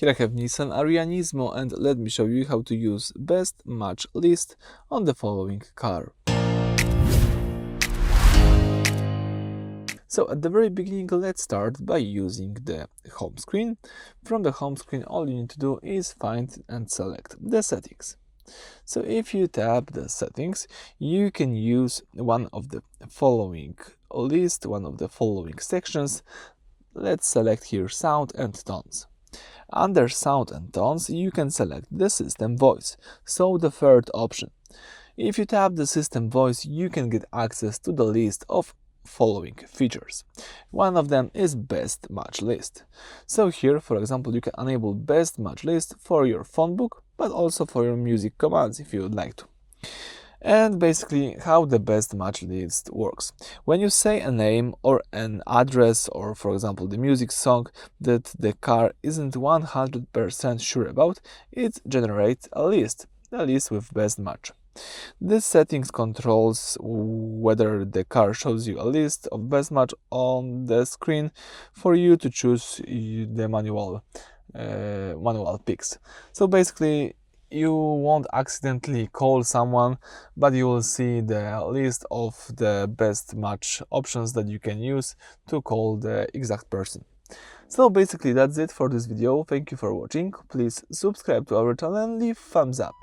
Here I have Nissan Ariya Nismo, and let me show you how to use best match list on the following car. So at the very beginning, let's start by using the home screen. From the home screen, all you need to do is find and select the settings. So if you tap the settings, you can use one of the following list, one of the following sections. Let's select here sound and tones. Under sound and tones, you can select the system voice, so the third option. If you tap the system voice, you can get access to the list of following features. One of them is best match list. So here, for example, you can enable best match list for your Phonebook, but also for your music commands if you would like to. And basically how the best match list works. When you say a name or an address, or for example the music song that the car isn't 100% sure about, it generates a list with best match. This settings controls whether the car shows you a list of best match on the screen for you to choose the manual picks. So basically you won't accidentally call someone, but you will see the list of the best match options that you can use to call the exact person. So basically that's it for this video. Thank you for watching. Please subscribe to our channel and leave thumbs up.